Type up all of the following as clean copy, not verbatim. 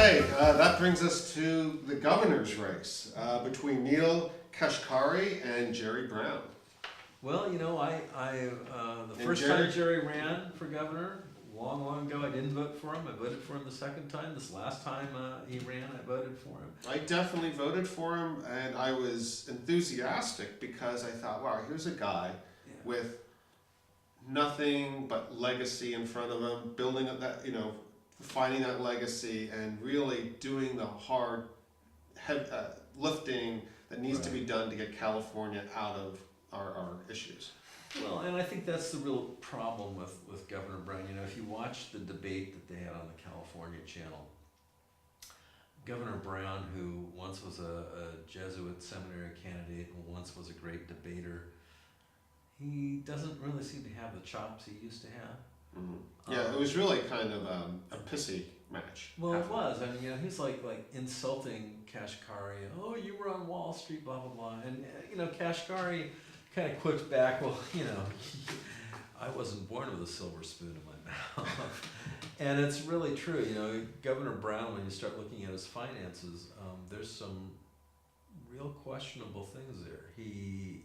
Okay, that brings us to the governor's race between Neil Kashkari and Jerry Brown. Well, you know, the first time Jerry ran for governor, long ago, I didn't vote for him. I voted for him the second time. This last time he ran, I voted for him. I definitely voted for him, and I was enthusiastic because I thought, wow, here's a guy with nothing but legacy in front of him, building up that, finding that legacy and really doing the hard lifting that needs to be done to get California out of our issues. Well, and I think that's the real problem with Governor Brown. You know, if you watch the debate that they had on the California channel, Governor Brown, who once was a Jesuit seminary candidate and once was a great debater, he doesn't really seem to have the chops he used to have. Mm-hmm. Yeah, it was really kind of a pissy match. Well, it was. I mean, you know, he's like insulting Kashkari. Oh, you were on Wall Street, blah blah blah. And Kashkari kind of quipped back. Well, I wasn't born with a silver spoon in my mouth. And it's really true. You know, Governor Brown, when you start looking at his finances, there's some real questionable things there. He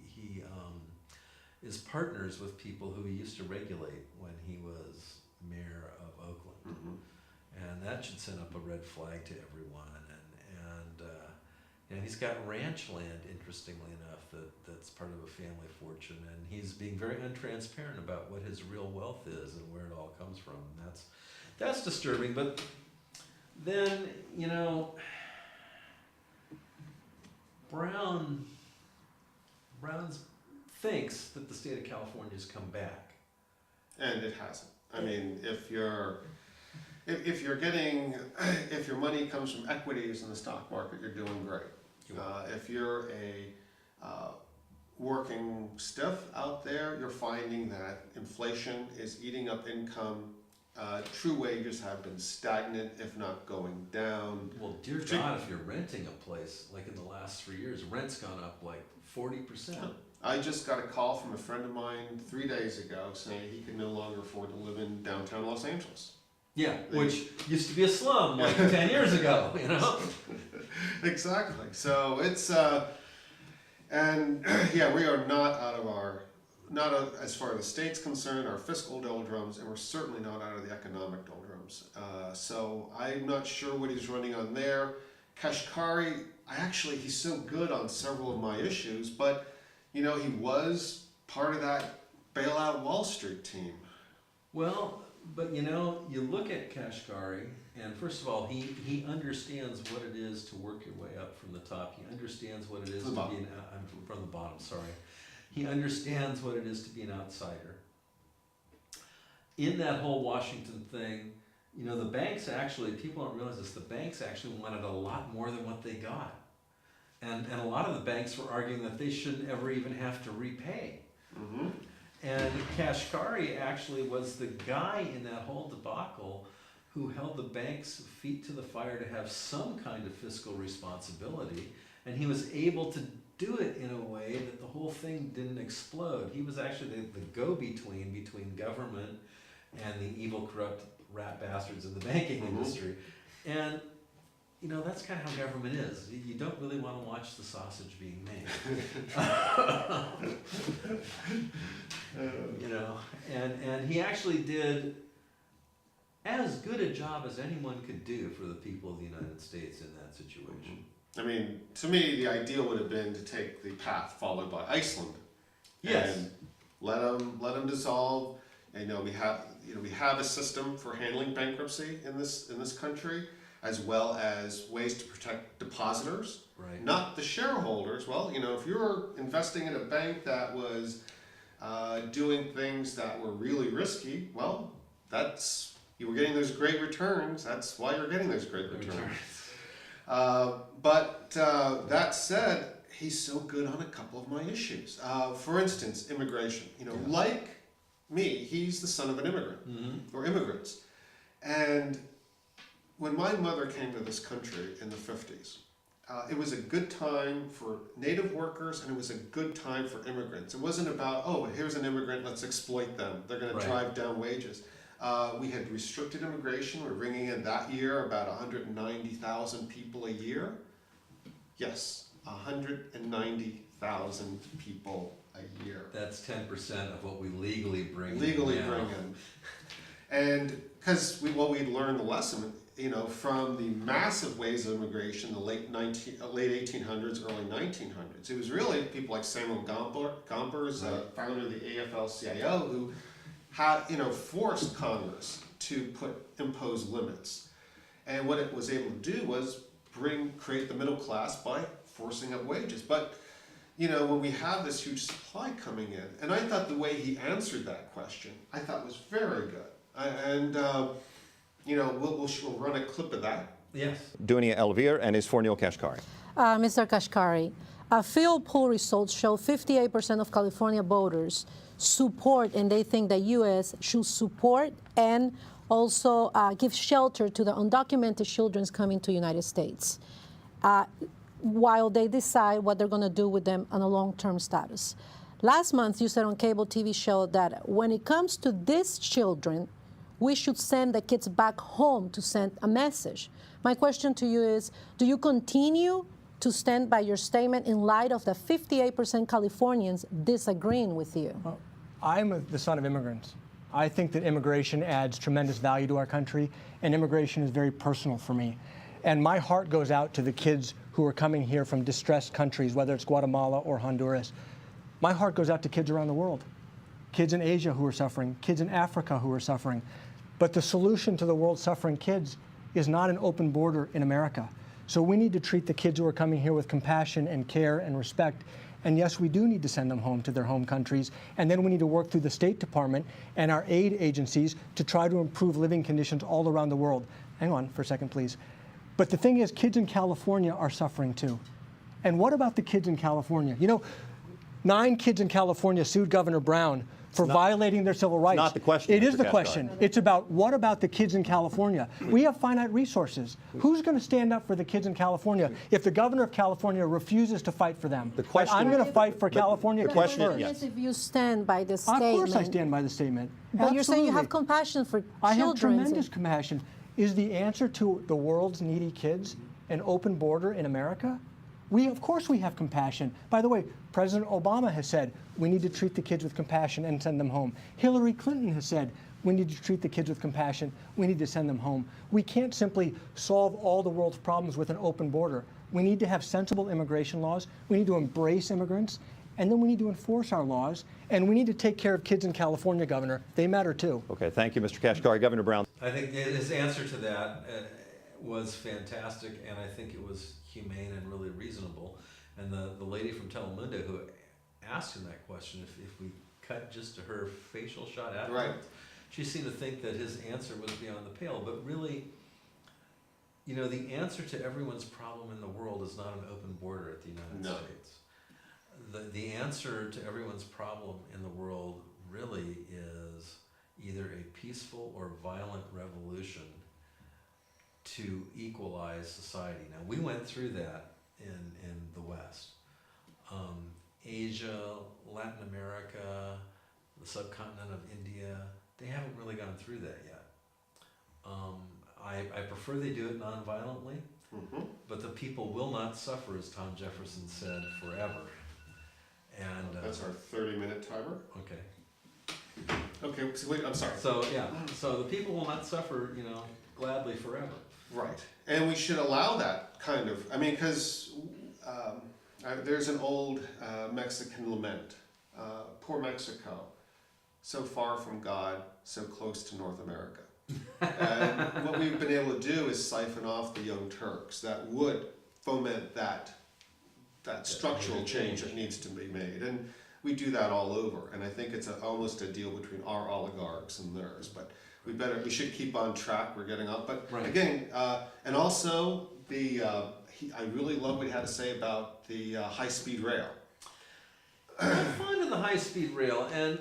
is partners with people who he used to regulate when he was mayor of Oakland. Mm-hmm. And that should send up a red flag to everyone. And he's got ranch land, interestingly enough, that's part of a family fortune. And he's being very untransparent about what his real wealth is and where it all comes from. And that's disturbing. But then, Brown thinks that the state of California has come back. And it hasn't. I mean, if your money comes from equities in the stock market, you're doing great. If you're a working stiff out there, you're finding that inflation is eating up income. True wages have been stagnant, if not going down. Well, dear God, if you're renting a place, like in the last 3 years, rent's gone up like 40%. I just got a call from a friend of mine 3 days ago saying he could no longer afford to live in downtown Los Angeles. Yeah, which used to be a slum like 10 years ago, Exactly. So it's, and we are not out of as far as the state's concerned, our fiscal doldrums, and we're certainly not out of the economic doldrums. So I'm not sure what he's running on there. Kashkari, he's so good on several of my issues, but he was part of that bailout Wall Street team. Well, but you look at Kashkari, and first of all, he understands what it is to work your way up from the top. He understands what it is to be I'm from the bottom, sorry. He understands what it is to be an outsider. In that whole Washington thing, the banks actually, people don't realize this, the banks actually wanted a lot more than what they got. And a lot of the banks were arguing that they shouldn't ever even have to repay. Mm-hmm. And Kashkari actually was the guy in that whole debacle who held the banks' feet to the fire to have some kind of fiscal responsibility, and he was able to do it in a way that the whole thing didn't explode. He was actually the go-between government and the evil, corrupt rat bastards in the banking industry. And that's kind of how government is. You don't really want to watch the sausage being made. And he actually did as good a job as anyone could do for the people of the United States in that situation. I mean, to me, the ideal would have been to take the path followed by Iceland. Yes. And let them dissolve. And we have a system for handling bankruptcy in this country, as well as ways to protect depositors, right? Not the shareholders. Well, if you're investing in a bank that was doing things that were really risky, well, you were getting those great returns. That's why you're getting those great returns. But that said, he's so good on a couple of my issues. For instance, immigration. Like me, he's the son of an immigrant, or immigrants. And when my mother came to this country in the 50s, it was a good time for native workers, and it was a good time for immigrants. It wasn't about, oh, here's an immigrant, let's exploit them. They're going to drive down wages. We had restricted immigration. We're bringing in that year about 190,000 people a year. Yes, 190,000 people a year. That's 10% of what we legally bring Legally in now. bring in. And because we learned the lesson, you know, from the massive waves of immigration in the late 1800s, early 1900s. It was really people like Samuel Gompers, founder of the AFL-CIO, who had, you know, forced Congress to impose limits. And what it was able to do was create the middle class by forcing up wages. But, you know, when we have this huge supply coming in, and I thought the way he answered that question, I thought was very good. You know, we'll run a clip of that. Yes. Dunia Elvir and is for Neil Kashkari. Mr. Kashkari, field poll results show 58% of California voters support, and they think the U.S. should support and also give shelter to the undocumented children coming to the United States, while they decide what they're going to do with them on a long-term status. Last month, you said on cable TV show that when it comes to these children, we should send the kids back home to send a message. My question to you is, do you continue to stand by your statement in light of the 58% Californians disagreeing with you? Well, I'm the son of immigrants. I think that immigration adds tremendous value to our country, and immigration is very personal for me. And my heart goes out to the kids who are coming here from distressed countries, whether it's Guatemala or Honduras. My heart goes out to kids around the world, kids in Asia who are suffering, kids in Africa who are suffering. But the solution to the world's suffering kids is not an open border in America. So we need to treat the kids who are coming here with compassion and care and respect. And yes, we do need to send them home to their home countries. And then we need to work through the State Department and our aid agencies to try to improve living conditions all around the world. Hang on for a second, please. But the thing is, kids in California are suffering too. And what about the kids in California? You know, 9 kids in California sued Governor Brown for violating their civil rights. Not the question. It is Mr. the Kashkari. question. It's about what about the kids in California? We have finite resources. Who's going to stand up for the kids in California if the governor of California refuses to fight for them? The question- I'm going to fight for California the kids question- first. yes. If you stand by the Of statement. course I stand by the statement. But you're saying you have Absolutely. compassion for I have children. tremendous compassion. Is the answer to the world's needy kids an open border in America? Of course we have compassion. By the way, President Obama has said we need to treat the kids with compassion and send them home. Hillary Clinton has said we need to treat the kids with compassion, we need to send them home. We can't simply solve all the world's problems with an open border. We need to have sensible immigration laws, we need to embrace immigrants, and then we need to enforce our laws, and we need to take care of kids in California, Governor. They matter too. Okay, thank you, Mr. Kashkari. Governor Brown. I think his answer to that was fantastic, and I think it was humane and really reasonable. And the lady from Telemundo who asked him that question, if we cut just to her facial shot afterwards, Right. she seemed to think that his answer was beyond the pale. But really, you know, the answer to everyone's problem in the world is not an open border at the United No. States. The answer to everyone's problem in the world really is either a peaceful or violent revolution to equalize society. Now, we went through that in the West. Asia, Latin America, the subcontinent of India, they haven't really gone through that yet. I prefer they do it non-violently, but the people will not suffer, as Tom Jefferson said, forever. And That's our 30-minute timer. okay. Okay, so wait, I'm sorry. So yeah, so the people will not suffer, you know, gladly forever. Right, and we should allow that kind of, I mean, because there's an old Mexican lament, poor Mexico, so far from God, so close to North America. And what we've been able to do is siphon off the Young Turks that would foment that structural change that needs to be made. And we do that all over, and I think it's almost a deal between our oligarchs and theirs, but we should keep on track. We're getting up, but Right. again, and also I really love what he had to say about the high-speed rail. I'm fond of the high-speed rail, and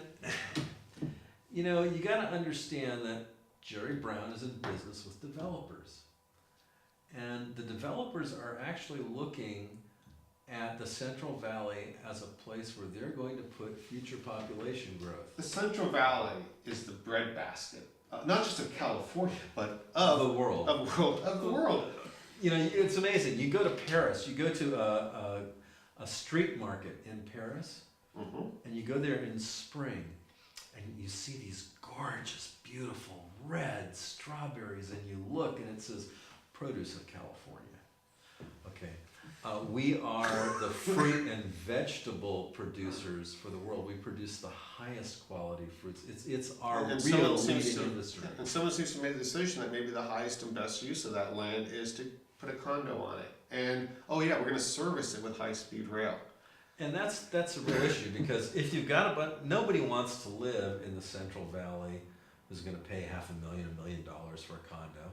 you know, you got to understand that Jerry Brown is in business with developers, and the developers are actually looking at the Central Valley as a place where they're going to put future population growth. The Central Valley is the breadbasket not just of California, but Of the world. Of the world. You know, it's amazing. You go to Paris, you go to a street market in Paris, and you go there in spring, and you see these gorgeous, beautiful red strawberries, and you look, and it says, produce of California. Okay. We are the fruit and vegetable producers for the world. We produce the highest quality fruits. It's our And real someone seems leading to- industry. And someone seems to make the decision that maybe the highest and best use of that land is to put a condo on it. And, oh yeah, we're gonna service it with high-speed rail. And that's a real issue, because if you've got nobody wants to live in the Central Valley who's going to pay $500,000, $1 million for a condo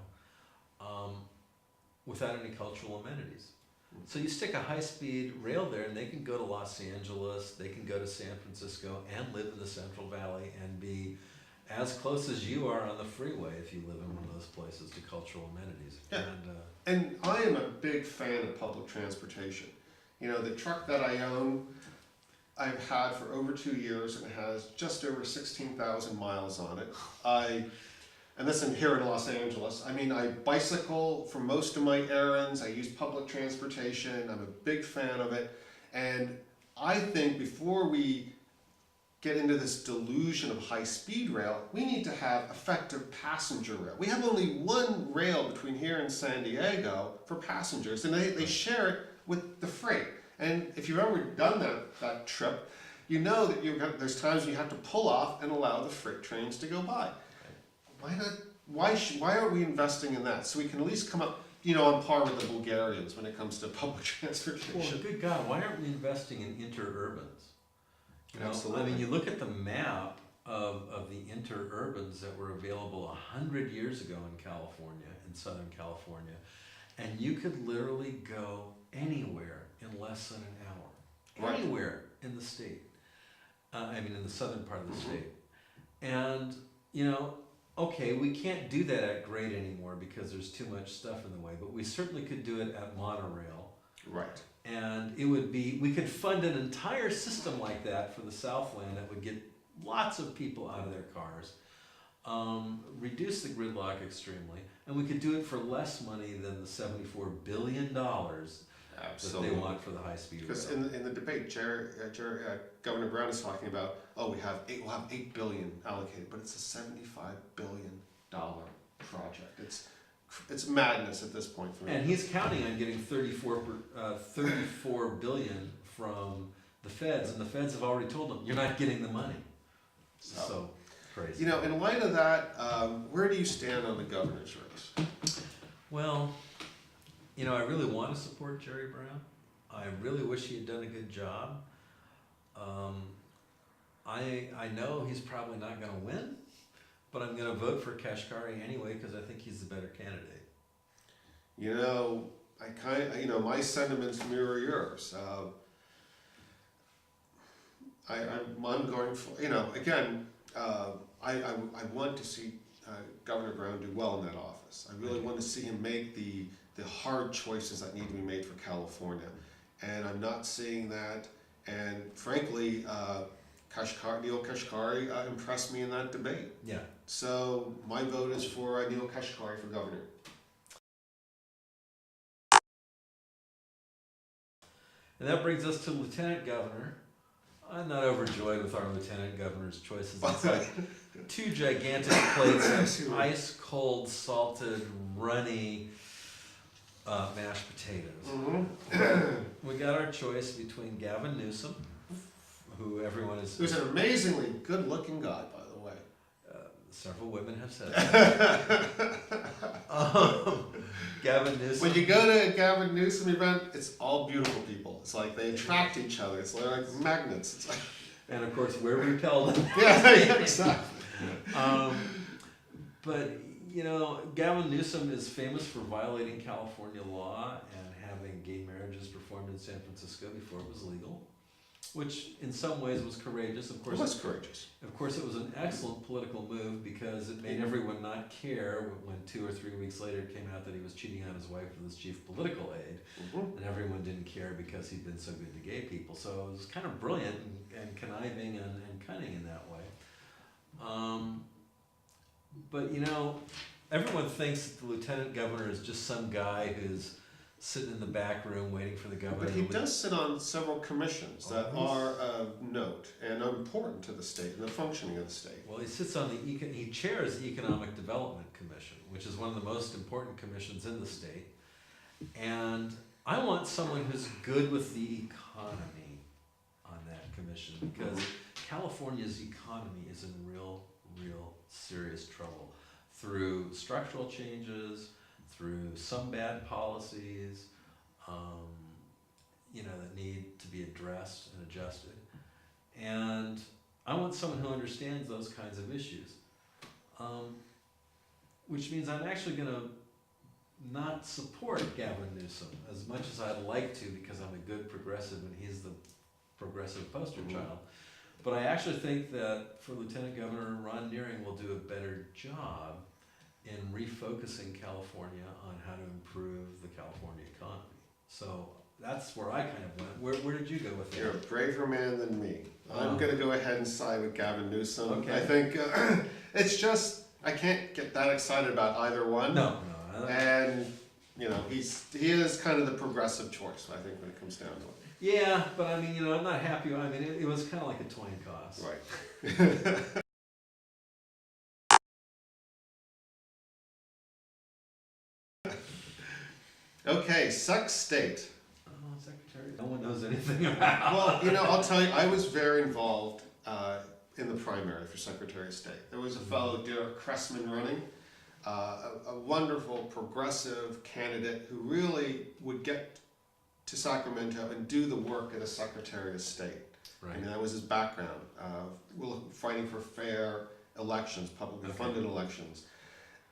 without any cultural amenities. So you stick a high-speed rail there, and they can go to Los Angeles, they can go to San Francisco, and live in the Central Valley and be as close as you are on the freeway if you live in one of those places to cultural amenities. Yeah. And, And I am a big fan of public transportation. You know, the truck that I own, I've had for over 2 years, and it has just over 16,000 miles on it. And this is here in Los Angeles. I mean, I bicycle for most of my errands. I use public transportation. I'm a big fan of it. And I think before we get into this delusion of high-speed rail, we need to have effective passenger rail. We have only one rail between here and San Diego for passengers, and they share it with the freight. And if you've ever done that trip, you know that there's times when you have to pull off and allow the freight trains to go by. Why not? Why aren't we investing in that? So we can at least come up, you know, on par with the Bulgarians when it comes to public transportation. well, good God, why aren't we investing in interurbans? You know, Absolutely. I mean, you look at the map of the interurbans that were available 100 years ago in California, in Southern California, and you could literally go anywhere in less than an hour. Right. Anywhere in the state. I mean, in the southern part of the state. And, you know, okay, we can't do that at grade anymore because there's too much stuff in the way, but we certainly could do it at monorail. Right. And it would be, we could fund an entire system like that for the Southland that would get lots of people out of their cars, reduce the gridlock extremely, and we could do it for less money than the $74 billion that they want for the high-speed rail. Because in the debate, Governor Brown is talking about, oh, we'll have $8 billion allocated, but it's a $75 billion project. It's madness at this point for me. And he's counting on getting 34 billion from the feds, and the feds have already told him, you're not getting the money. So crazy. You know, in light of that, where do you stand on the governor's race? Well, you know, I really want to support Jerry Brown. I really wish he had done a good job. I know he's probably not going to win, but I'm going to vote for Kashkari anyway because I think he's the better candidate. You know, my sentiments mirror yours. I'm going for, you know, again, I want to see Governor Brown do well in that office. I really want to see him make the hard choices that need to be made for California. And I'm not seeing that. And frankly, Neil Kashkari impressed me in that debate. Yeah. So my vote is for Neil Kashkari for governor. And that brings us to Lieutenant Governor. I'm not overjoyed with our Lieutenant Governor's choices. It's like two gigantic plates of ice-cold, salted, runny mashed potatoes. We got our choice between Gavin Newsom, who everyone is... Who's an amazingly good-looking guy, by the way. Several women have said that. Gavin Newsom. When you go to a Gavin Newsom event, it's all beautiful people. It's like they attract each other. It's like magnets. It's like And of course, we're repelled. yeah, exactly. But, you know, Gavin Newsom is famous for violating California law and having gay marriages performed in San Francisco before it was legal, which in some ways was courageous. Of course, It was courageous. Of course, it was an excellent political move because it made everyone not care when 2 or 3 weeks later it came out that he was cheating on his wife with his chief political aide, and everyone didn't care because he'd been so good to gay people. So it was kind of brilliant and conniving and cunning in that way. But everyone thinks that the lieutenant governor is just some guy who's sitting in the back room waiting for the governor. But he does sit on several commissions that Oh, are of note and are important to the state and the functioning of the state. Well, he sits on he chairs the Economic Development Commission, which is one of the most important commissions in the state. And I want someone who's good with the economy on that commission, because California's economy is in real serious trouble through structural changes, through some bad policies, that need to be addressed and adjusted. And I want someone who understands those kinds of issues. Which means I'm actually going to not support Gavin Newsom as much as I'd like to, because I'm a good progressive and he's the progressive poster child. But I actually think that for Lieutenant Governor, Ron Nearing will do a better job in refocusing California on how to improve the California economy. So that's where I kind of went. Where did you go with You're a that? braver man than me. I'm going to go ahead and side with Gavin Newsom. Okay. I think it's just, I can't get that excited about either one. No. And, he is kind of the progressive choice, I think, when it comes down to it. Yeah, but I mean, I'm not happy. I mean, it was kind of like a coin toss. Right. Okay, sex state. Oh, Secretary, no one knows anything about. Well, I'll tell you, I was very involved in the primary for Secretary of State. There was a fellow, Derek Cressman, running, a wonderful progressive candidate who really would get to Sacramento and do the work of a Secretary of State. Right. I mean, that was his background, fighting for fair elections, publicly funded elections.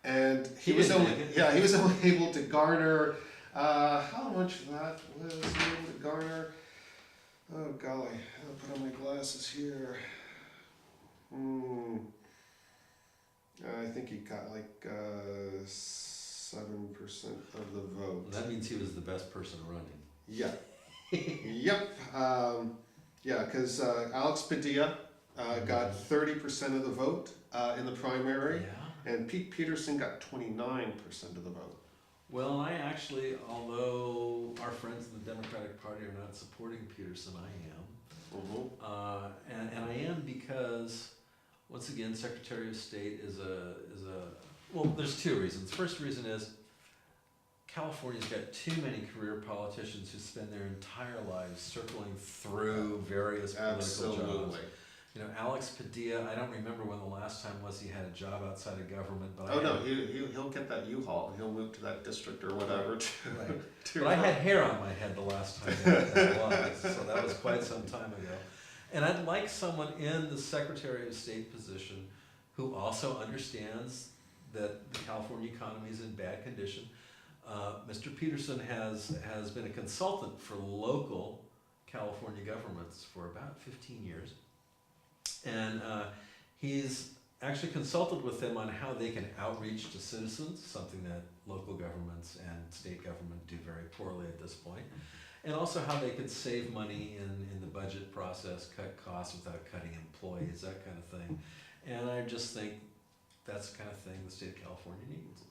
And he was only able to garner, how much of that was he able to garner? Oh golly, I'll put on my glasses here. I think he got like 7% of the vote. That means he was the best person running. Yeah. Yep. Yeah, because Alex Padilla got 30% of the vote in the primary, Yeah. and Pete Peterson got 29% of the vote. Well, I actually, although our friends in the Democratic Party are not supporting Peterson, I am. Mm-hmm. And I am because, once again, Secretary of State is a well, there's two reasons. First reason is California's got too many career politicians who spend their entire lives circling through various political jobs. Alex Padilla, I don't remember when the last time was he had a job outside of government, but he'll get that U-Haul and he'll move to that district or whatever. Right. But I had hair on my head the last time that was, so that was quite some time ago. And I'd like someone in the Secretary of State position who also understands that the California economy is in bad condition. Mr. Peterson has been a consultant for local California governments for about 15 years. And he's actually consulted with them on how they can outreach to citizens, something that local governments and state government do very poorly at this point. And also how they could save money in the budget process, cut costs without cutting employees, that kind of thing. And I just think that's the kind of thing the state of California needs.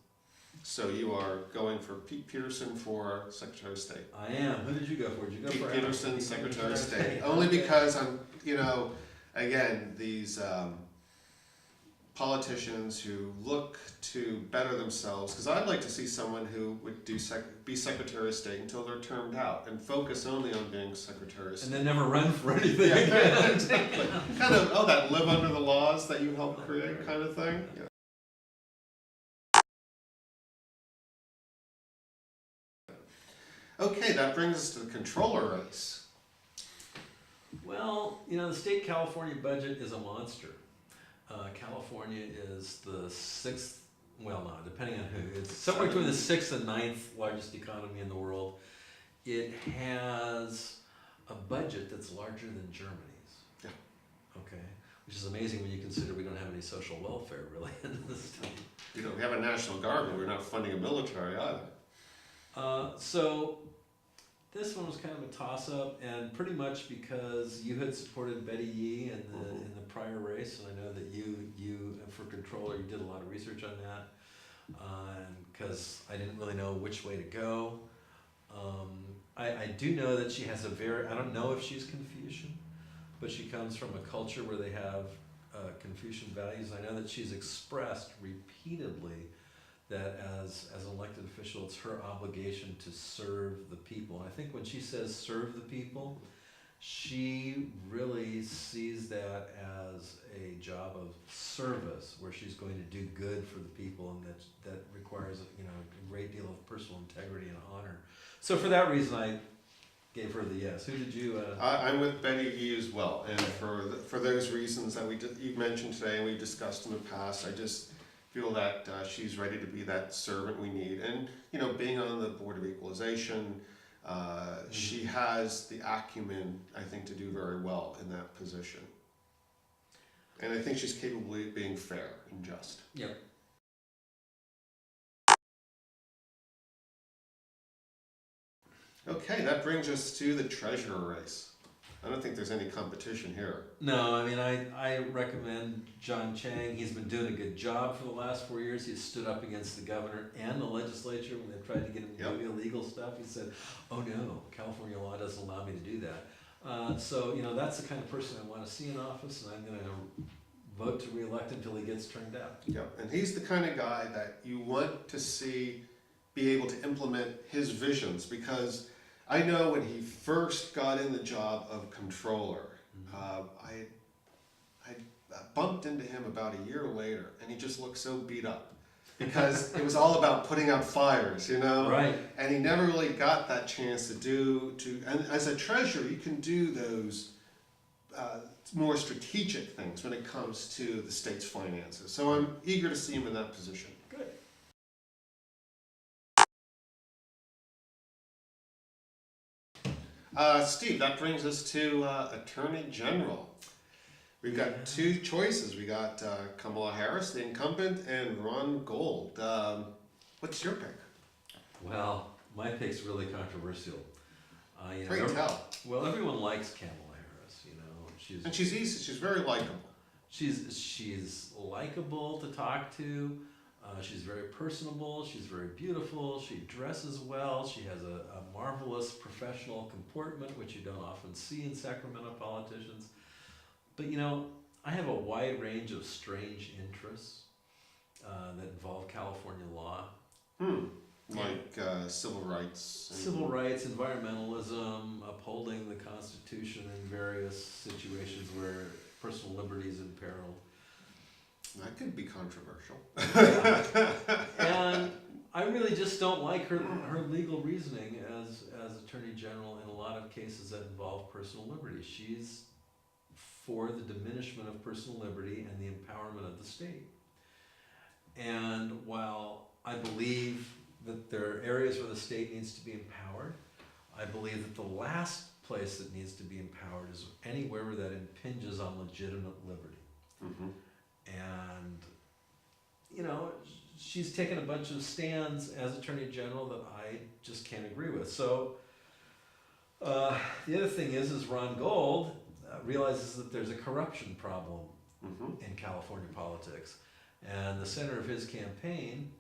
So you are going for Pete Peterson for Secretary of State? I am. Who did you go for? Did you go Pete for Peterson, Secretary of State. Okay. Only because I'm, again, these politicians who look to better themselves, because I'd like to see someone who would be Secretary of State until they're termed out and focus only on being Secretary of State. And then never run for anything again. Exactly. Kind of, that live under the laws that you helped create kind of thing. Yeah. Okay, that brings us to the controller race. Well, the state California budget is a monster. California is the sixth, well, no, depending on who, it's somewhere between the sixth and ninth largest economy in the world. It has a budget that's larger than Germany's. Yeah. Okay, which is amazing when you consider we don't have any social welfare really in this state. We don't have a National Guard, but we're not funding a military either. So This one was kind of a toss-up, and pretty much because you had supported Betty Yee in the prior race, and I know that you for controller, you did a lot of research on that, because I didn't really know which way to go. I do know that she has I don't know if she's Confucian, but she comes from a culture where they have Confucian values. I know that she's expressed repeatedly that as an elected official, it's her obligation to serve the people. And I think when she says serve the people, she really sees that as a job of service, where she's going to do good for the people, and that requires a great deal of personal integrity and honor. So for that reason, I gave her the yes. Who did you? I'm with Betty Yee as well, and for those reasons that you mentioned today and we discussed in the past, I just feel that she's ready to be that servant we need. And being on the Board of Equalization, she has the acumen, I think, to do very well in that position. And I think she's capable of being fair and just. Yep. Okay, that brings us to the treasurer race. I don't think there's any competition here. No, I mean, I recommend John Chang. He's been doing a good job for the last 4 years. He's stood up against the governor and the legislature when they tried to get him to do illegal stuff. He said, oh no, California law doesn't allow me to do that. So that's the kind of person I want to see in office, and I'm going to vote to re-elect until he gets turned out. Yeah, and he's the kind of guy that you want to see be able to implement his visions, because I know when he first got in the job of controller, I bumped into him about a year later, and he just looked so beat up because it was all about putting out fires, Right. And he never really got that chance and as a treasurer, you can do those more strategic things when it comes to the state's finances. So I'm eager to see him in that position. Good. Steve, that brings us to Attorney General. We've got two choices. We got Kamala Harris, the incumbent, and Ron Gold. What's your pick? Well, my pick's really controversial. Pray tell. Well, everyone likes Kamala Harris. And she's easy. She's very likable. She's likable to talk to. She's very personable. She's very beautiful. She dresses well. She has a marvelous professional comportment, which you don't often see in Sacramento politicians. But I have a wide range of strange interests that involve California law. Like civil rights. Civil rights, environmentalism, upholding the Constitution in various situations where personal liberty is imperiled. That could be controversial. And I really just don't like her legal reasoning as Attorney General in a lot of cases that involve personal liberty. She's for the diminishment of personal liberty and the empowerment of the state. And while I believe that there are areas where the state needs to be empowered, I believe that the last place that needs to be empowered is anywhere where that impinges on legitimate liberty. Mm-hmm. And, she's taken a bunch of stands as Attorney General that I just can't agree with. So the other thing is Ron Gold realizes that there's a corruption problem in California politics. And the center of his campaign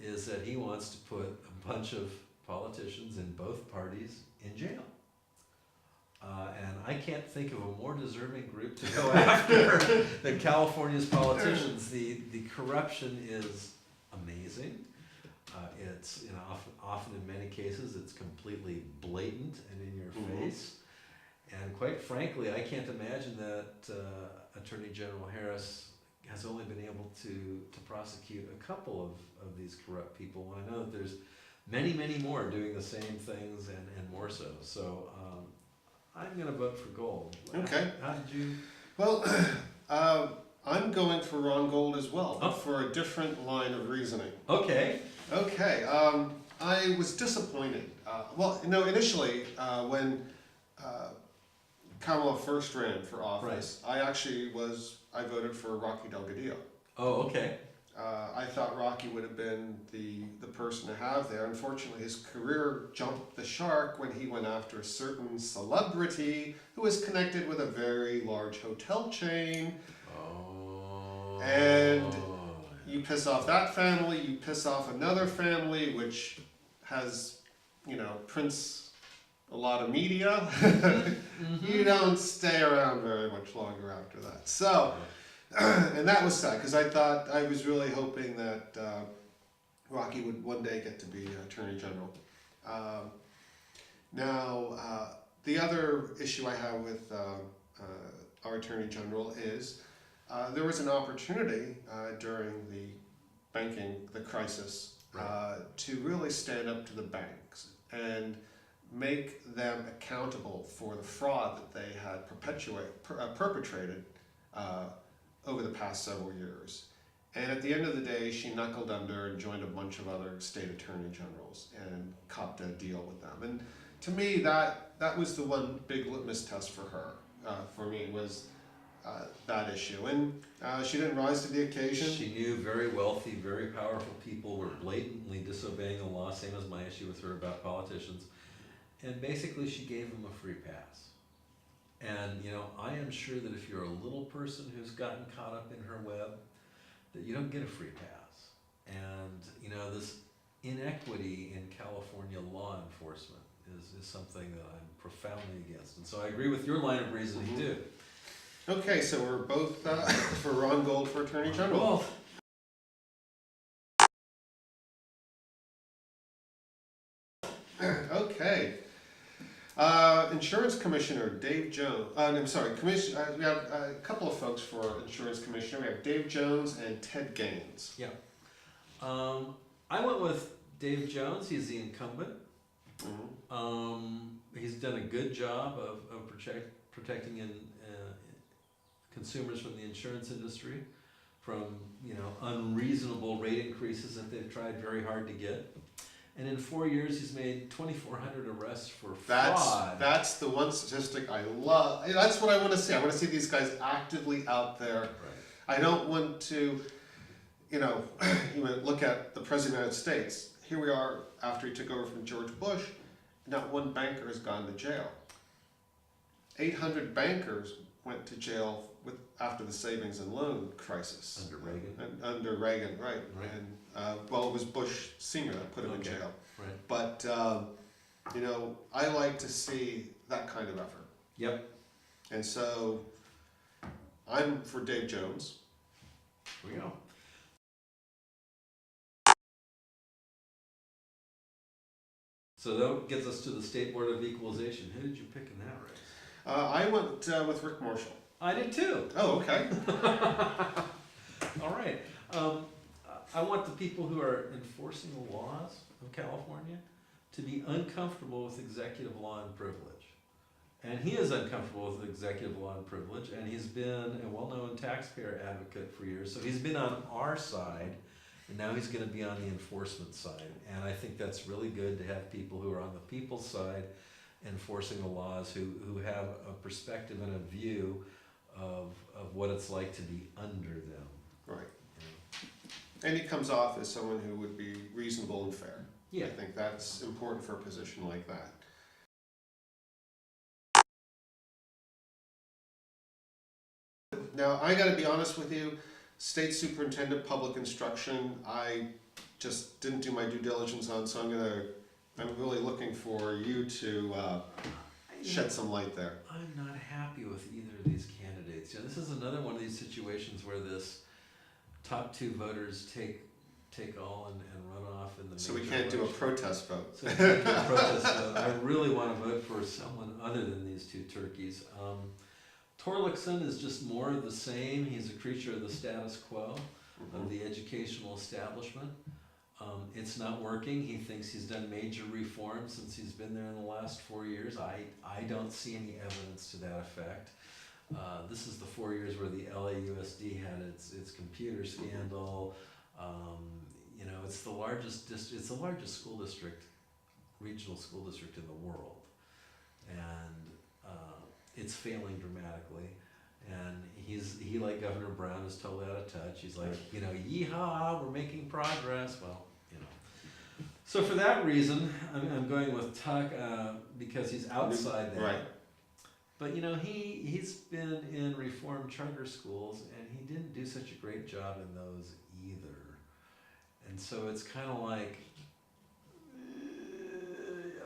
is that he wants to put a bunch of politicians in both parties in jail. And I can't think of a more deserving group to go after than California's politicians. The corruption is amazing. It's often in many cases it's completely blatant and in your face. And quite frankly, I can't imagine that Attorney General Harris has only been able to prosecute a couple of these corrupt people, when I know that there's many, many more doing the same things and more so. So I'm going to vote for Gold. Okay. How did you? Well, I'm going for Ron Gold as well, but for a different line of reasoning. Okay. Okay. I was disappointed. Initially, when Kamala first ran for office, I voted for Rocky Delgadillo. Oh, okay. I thought Rocky would have been the person to have there. Unfortunately, his career jumped the shark when he went after a certain celebrity who was connected with a very large hotel chain. Oh. And you piss off that family, you piss off another family, which has, prints a lot of media. You don't stay around very much longer after that. So, and that was sad, because I was really hoping that Rocky would one day get to be Attorney General. The other issue I have with our Attorney General is there was an opportunity during the crisis, to really stand up to the banks and make them accountable for the fraud that they had perpetrated over the past several years. And at the end of the day, she knuckled under and joined a bunch of other state attorney generals and copped a deal with them. And to me, that was the one big litmus test for her, for me, was that issue. And she didn't rise to the occasion. She knew very wealthy, very powerful people were blatantly disobeying the law, same as my issue with her about politicians. And basically she gave them a free pass. And I am sure that if you're a little person who's gotten caught up in her web, that you don't get a free pass. And this inequity in California law enforcement is something that I'm profoundly against. And so I agree with your line of reasoning too. Okay, so we're both for Ron Gold for Attorney General. Okay. Insurance Commissioner Dave Jones. I'm sorry, we have a couple of folks for Insurance Commissioner. We have Dave Jones and Ted Gaines. Yeah. I went with Dave Jones. He's the incumbent. He's done a good job of protecting consumers from the insurance industry from unreasonable rate increases that they've tried very hard to get. And in 4 years, he's made 2,400 arrests for fraud. That's the one statistic I love. That's what I want to see. I want to see these guys actively out there. Right. I don't want to, look at the President of the United States. Here we are after he took over from George Bush. Not one banker has gone to jail. 800 bankers went to jail after the savings and loan crisis. Under Reagan. Under Reagan, right. And it was Bush Sr. that put him in jail. Right. But, I like to see that kind of effort. Yep. And so I'm for Dave Jones. Here we go. So that gets us to the State Board of Equalization. Who did you pick in that race? I went with Rick Marshall. I did too. Oh, okay. All right. I want the people who are enforcing the laws of California to be uncomfortable with executive law and privilege. And he is uncomfortable with executive law and privilege, and he's been a well-known taxpayer advocate for years. So he's been on our side, and now he's going to be on the enforcement side. And I think that's really good to have people who are on the people's side enforcing the laws, who have a perspective and a view of what it's like to be under them. Right. And he comes off as someone who would be reasonable and fair. Yeah. I think that's important for a position like that. Now, I got to be honest with you, State Superintendent Public Instruction, I just didn't do my due diligence on, so I'm really looking for you to shed some light there. I'm not happy with either of these candidates. This is another one of these situations where this top two voters take all and run off in the So we can't do a protest vote. So we can't do a protest vote. I really want to vote for someone other than these two turkeys. Torlakson is just more of the same. He's a creature of the status quo of the educational establishment. It's not working. He thinks he's done major reforms since he's been there in the last 4 years. I don't see any evidence to that effect. This is the 4 years where the LAUSD had its computer scandal. It's the largest school district, regional school district in the world, and it's failing dramatically. And he like Governor Brown is totally out of touch. He's like, you know, yeehaw, we're making progress. Well, you know. So for that reason, I'm going with Tuck because he's outside that. Right. But you know, he's been in reform charter schools, and he didn't do such a great job in those either. And so it's kind of like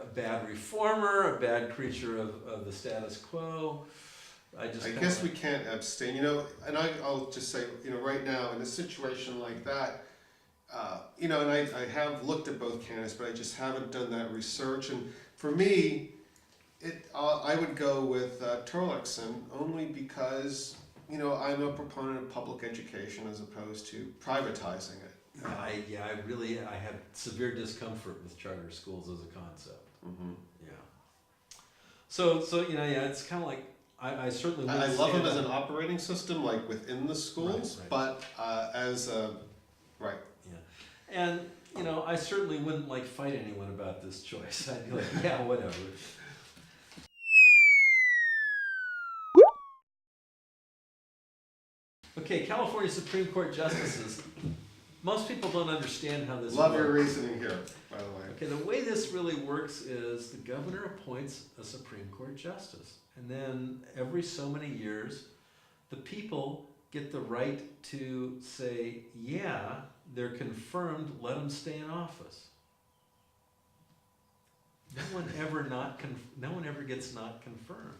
a bad reformer, a bad creature of the status quo. I guess we can't abstain, you know, and I'll just say, you know, right now in a situation like that, you know, and I have looked at both candidates, but I just haven't done that research. And for me, I would go with Turlexon only because, you know, I'm a proponent of public education as opposed to privatizing it. I have severe discomfort with charter schools as a concept. Mm-hmm. Yeah. So you know, yeah, it's kind of like I certainly. I love them as an operating system, like within the schools, right. but as a right. Yeah, and you know, I certainly wouldn't like fight anyone about this choice. I'd be like, yeah, whatever. Okay, California Supreme Court justices. Most people don't understand how this Love works. your reasoning here, by the way. Okay, the way this really works is the governor appoints a Supreme Court justice. And then every so many years, the people get the right to say, yeah, they're confirmed, let them stay in office. No one ever gets not confirmed.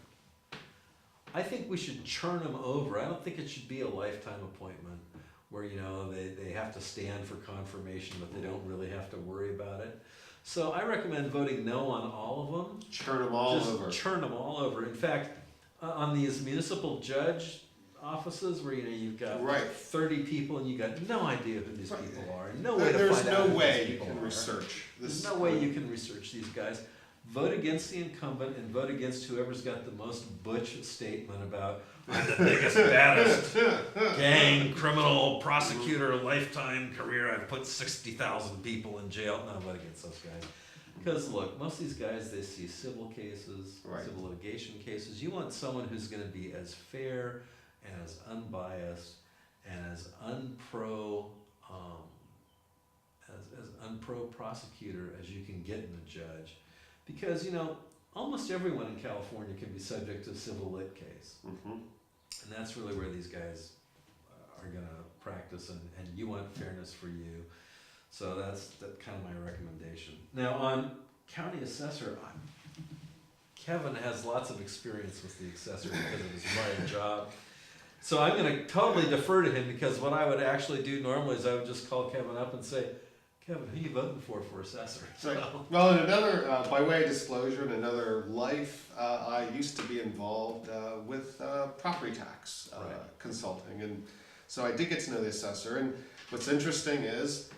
I think we should churn them over. I don't think it should be a lifetime appointment where, you know, they have to stand for confirmation, but they don't really have to worry about it. So I recommend voting no on all of them. Churn them all Just over. churn them all over. In fact, on these municipal judge offices where, you know, you've got Right. 30 people and you got no idea who these Right. people are, no way to There's find out no who way these you people can are. research this. There's no way you can research these guys. Vote against the incumbent and vote against whoever's got the most butch statement about I'm the biggest, baddest gang, criminal, prosecutor, lifetime career. I've put 60,000 people in jail. No, vote against those guys. Because look, most of these guys, they see civil cases, Right. civil litigation cases. You want someone who's going to be as fair and as unbiased and as unpro prosecutor as you can get in a judge. Because, you know, almost everyone in California can be subject to a civil lit case. Mm-hmm. And that's really where these guys are going to practice, and you want fairness for you. So that's kind of my recommendation. Now on County Assessor, Kevin has lots of experience with the assessor because of his prior job. So I'm going to totally defer to him, because what I would actually do normally is I would just call Kevin up and say, Kevin, who are you voting for assessor? Right. So, Well, in another, by way of disclosure, in another life, I used to be involved with property tax Right. consulting, and so I did get to know the assessor. And what's interesting is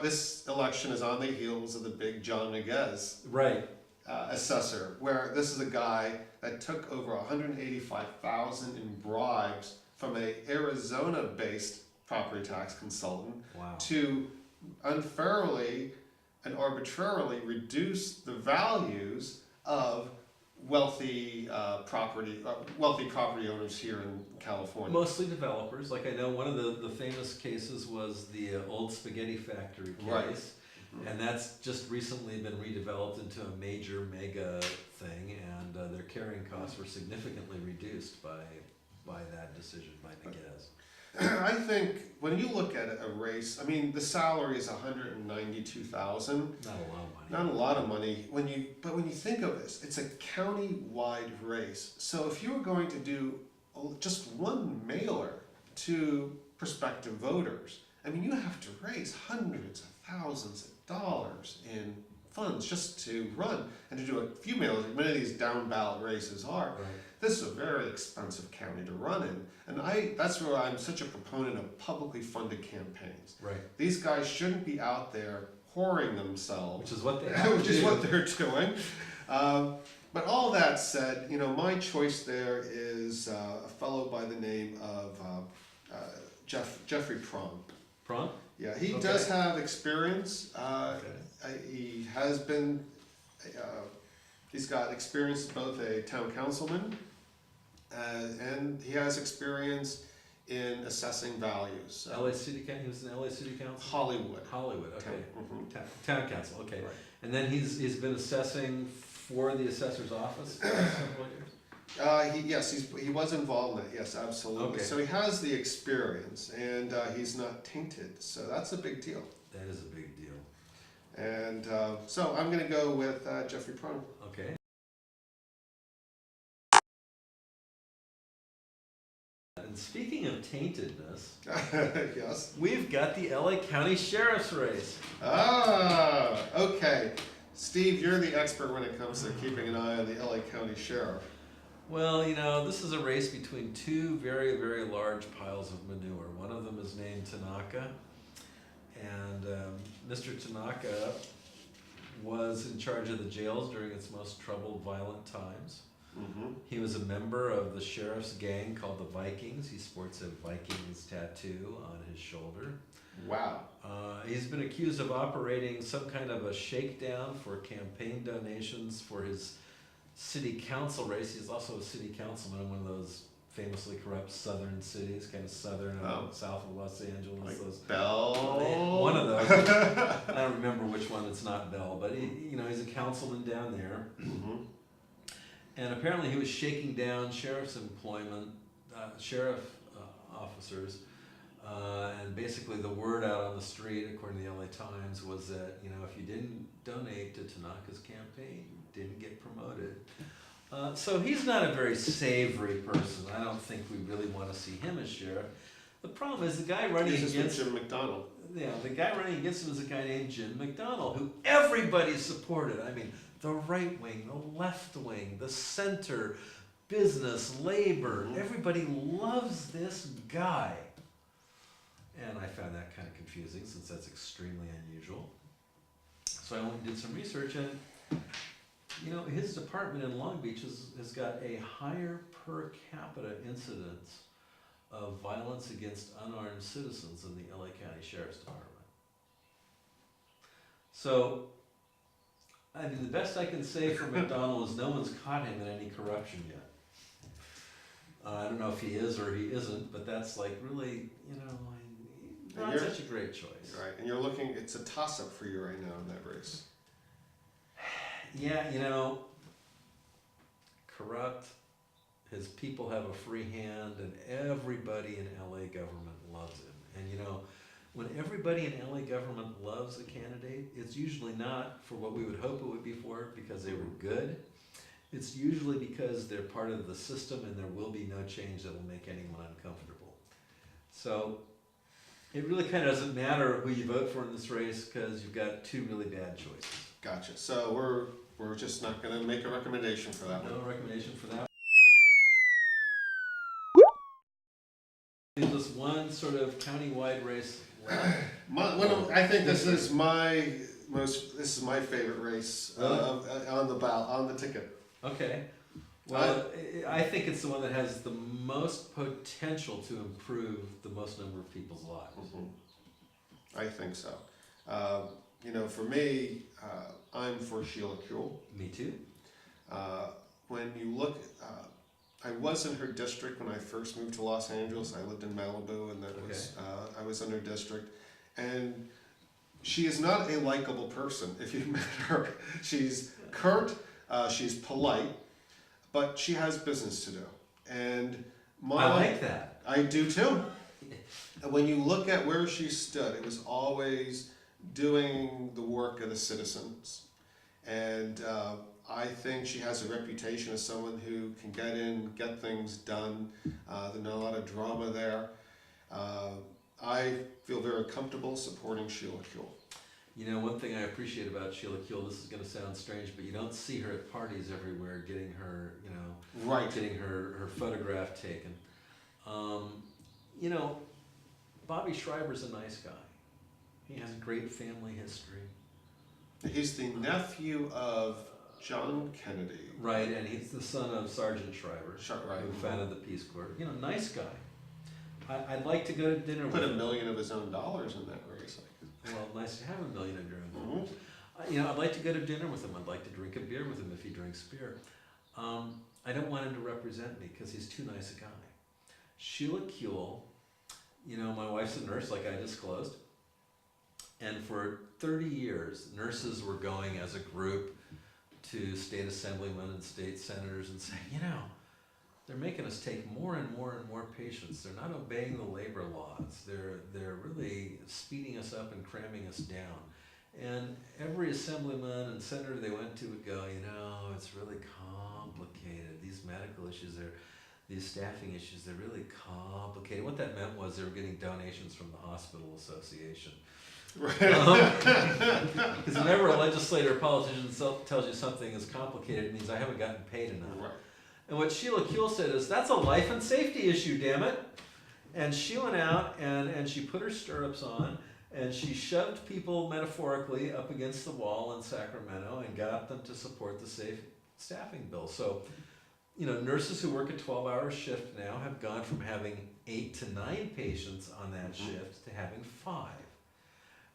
this election is on the heels of the big John Niguez right. assessor, where this is a guy that took over $185,000 in bribes from a Arizona-based property tax consultant Wow. to unfairly and arbitrarily reduce the values of wealthy property owners here in California. Mostly developers. Like I know one of the famous cases was the old spaghetti factory case. Right. And that's just recently been redeveloped into a major mega thing, and their carrying costs were significantly reduced by that decision by Niguez. I think when you look at a race, I mean, the salary is $192,000. Not a lot of money. Not a lot of money. But when you think of this, it's a county-wide race. So if you were going to do just one mailer to prospective voters, I mean, you have to raise hundreds of thousands of dollars in funds just to run and to do a few mailers. Like many of these down ballot races are. Right. This is a very expensive county to run in, and that's where I'm such a proponent of publicly funded campaigns. Right. These guys shouldn't be out there whoring themselves, Which is what they have to which is do. what they're doing. But all that said, you know, my choice there is a fellow by the name of Jeffrey Prom. Prom? Yeah, he Okay. does have experience. Okay. He has been. He's got experience as both a town councilman and he has experience in assessing values. LA City Council, he was in LA City Council? Hollywood. Hollywood, okay. Mhm. Town Council, okay. Right. And then he's been assessing for the assessor's office for several years? He was involved in it, yes, absolutely. Okay. So he has the experience, and he's not tainted, so that's a big deal. That is a big deal. And so I'm going to go with Jeffrey Prong. Okay. And speaking of taintedness, Yes. we've got the LA County Sheriff's race. Ah, okay. Steve, you're the expert when it comes to keeping an eye on the LA County Sheriff. Well, this is a race between two very, very large piles of manure. One of them is named Tanaka, and Mr. Tanaka was in charge of the jails during its most troubled, violent times. Mm-hmm. He was a member of the sheriff's gang called the Vikings. He sports a Vikings tattoo on his shoulder. Wow. He's been accused of operating some kind of a shakedown for campaign donations for his city council race. He's also a city councilman in one of those famously corrupt southern cities, kind of southern, south of Los Angeles. Like those, Bell? one of those. I don't remember which one. It's not Bell, but he's a councilman down there. Mm-hmm. And apparently he was shaking down sheriff's employment, officers. And basically the word out on the street, according to the LA Times, was that, if you didn't donate to Tanaka's campaign, you didn't get promoted. So he's not a very savory person. I don't think we really want to see him as sheriff. The problem is the guy running against Jim McDonald. the guy running against him is a guy named Jim McDonald, who everybody supported. I mean, the right wing, the left wing, the center, business, labor, everybody loves this guy. And I found that kind of confusing since that's extremely unusual. So I went and did some research, and his department in Long Beach has got a higher per capita incidence of violence against unarmed citizens than the LA County Sheriff's Department. So, the best I can say for McDonald is no one's caught him in any corruption yet. I don't know if he is or he isn't, but that's really, not such a great choice. Right, and you're looking, it's a toss-up for you right now in that race. Yeah, corrupt, his people have a free hand, and everybody in LA government loves him. And when everybody in LA government loves a candidate, it's usually not for what we would hope it would be for, because they were good. It's usually because they're part of the system and there will be no change that will make anyone uncomfortable. So it really kind of doesn't matter who you vote for in this race, because you've got two really bad choices. Gotcha. So we're just not going to make a recommendation for that one. No recommendation for that. Leaves us one sort of county-wide race left. I think this is my favorite race on the ballot, on the ticket. Okay. Well, I think it's the one that has the most potential to improve the most number of people's lives. Mm-hmm. I think so. For me, I'm for Sheila Kuehl. Me too. When you look, I was in her district when I first moved to Los Angeles. I lived in Malibu, and I was in her district. And she is not a likable person if you've met her. She's curt, she's polite, but she has business to do. And I like that. I do too. When you look at where she stood, it was always doing the work of the citizens. And I think she has a reputation as someone who can get in, get things done. There's not a lot of drama there. I feel very comfortable supporting Sheila Kuehl. One thing I appreciate about Sheila Kuehl, this is going to sound strange, but you don't see her at parties everywhere getting her, Right. getting her photograph taken. Bobby Schreiber's a nice guy. He has a great family history. He's the nephew of John Kennedy. Right, and he's the son of Sergeant Schreiber, Right. who founded the Peace Corps. Nice guy. I'd like to go to dinner with Put him. $1 million of his own dollars in that race. Well, nice to have $1 million of your own. Mm-hmm. I'd like to go to dinner with him. I'd like to drink a beer with him if he drinks beer. I don't want him to represent me because he's too nice a guy. Sheila Kuehl, my wife's a nurse, like I disclosed, and for 30 years, nurses were going as a group to state assemblymen and state senators and saying, they're making us take more and more and more patients. They're not obeying the labor laws. They're really speeding us up and cramming us down. And every assemblyman and senator they went to would go, it's really complicated. These medical issues, these staffing issues, they're really complicated. What that meant was they were getting donations from the Hospital Association. Because whenever a legislator or politician tells you something is complicated, it means I haven't gotten paid enough. Right. And what Sheila Kuehl said is, that's a life and safety issue, damn it. And she went out and she put her stirrups on and she shoved people metaphorically up against the wall in Sacramento and got them to support the safe staffing bill. So, nurses who work a 12-hour shift now have gone from having 8 to 9 patients on that shift to having 5.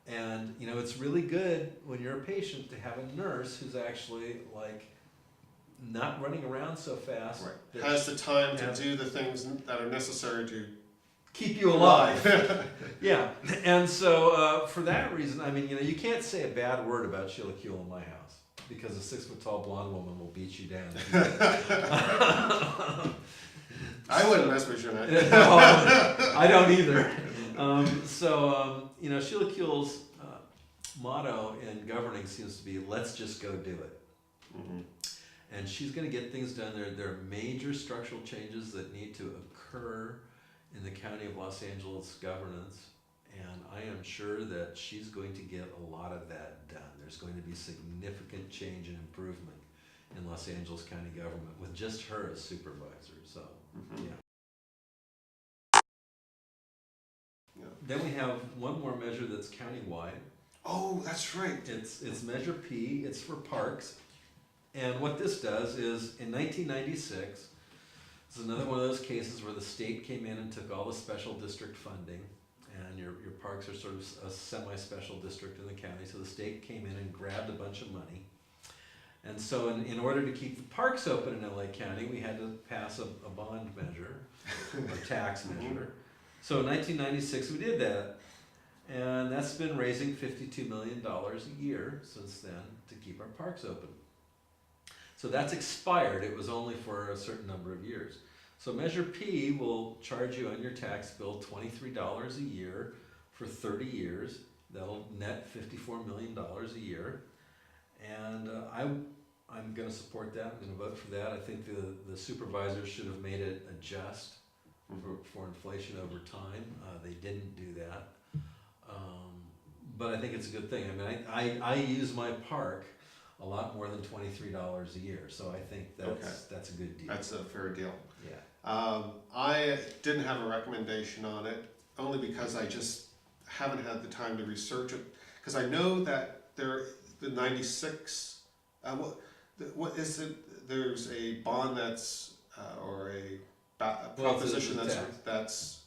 And, it's really good when you're a patient to have a nurse who's actually not running around so fast. Right. Has the time to do the things that are necessary to keep you alive. Yeah. And so for that reason, you can't say a bad word about Sheila Kuehl in my house because a 6-foot-tall blonde woman will beat you down. I wouldn't mess with you. No, I don't either. Sheila Kuehl's motto in governing seems to be, let's just go do it. Mm-hmm. And she's going to get things done. There are major structural changes that need to occur in the County of Los Angeles governance, and I am sure that she's going to get a lot of that done. There's going to be significant change and improvement in Los Angeles County government with just her as supervisor. So, Yeah. Then we have one more measure that's countywide. Oh, that's right. It's Measure P. It's for parks. And what this does is, in 1996, this is another one of those cases where the state came in and took all the special district funding, and your parks are sort of a semi-special district in the county, so the state came in and grabbed a bunch of money. And so in order to keep the parks open in LA County, we had to pass a bond measure, or tax measure. So in 1996 we did that, and that's been raising $52 million a year since then to keep our parks open. So that's expired. It was only for a certain number of years. So Measure P will charge you on your tax bill $23 a year for 30 years. That'll net $54 million a year. And I'm going to support that. I'm going to vote for that. I think the supervisors should have made it adjust for inflation over time. They didn't do that. But I think it's a good thing. I use my park a lot more than $23 a year, so I think that's a good deal. That's a fair deal. Yeah. I didn't have a recommendation on it, only because I just haven't had the time to research it. Because I know that the 96, what is it? There's a bond that's or a proposition that's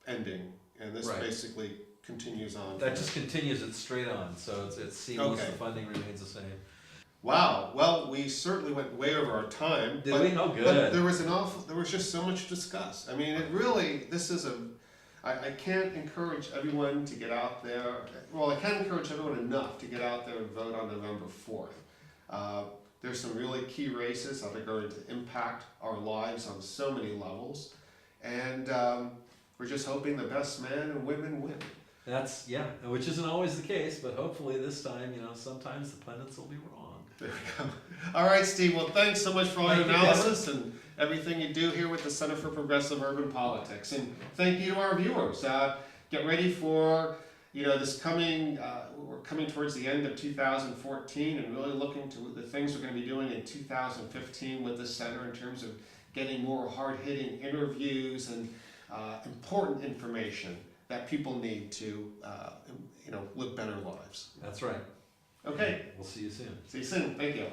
ending, and this basically continues on. That just continues it straight on, so it's seamless. Okay. The funding remains the same. Wow. Well, we certainly went way over our time. Did we? Oh, good. But there was just so much to discuss. I can't encourage everyone to get out there. Well, I can't encourage everyone enough to get out there and vote on November 4th. There's some really key races that are going to impact our lives on so many levels. And we're just hoping the best men and women win. Which isn't always the case, but hopefully this time, sometimes the pundits will be wrong. There we go. All right, Steve. Well, thanks so much for all your analysis and everything you do here with the Center for Progressive Urban Politics. And thank you to our viewers. Get ready for this coming. We're coming towards the end of 2014 and really looking to the things we're going to be doing in 2015 with the center in terms of getting more hard-hitting interviews and important information that people need to live better lives. That's right. Okay. We'll see you soon. See you soon. Thank you.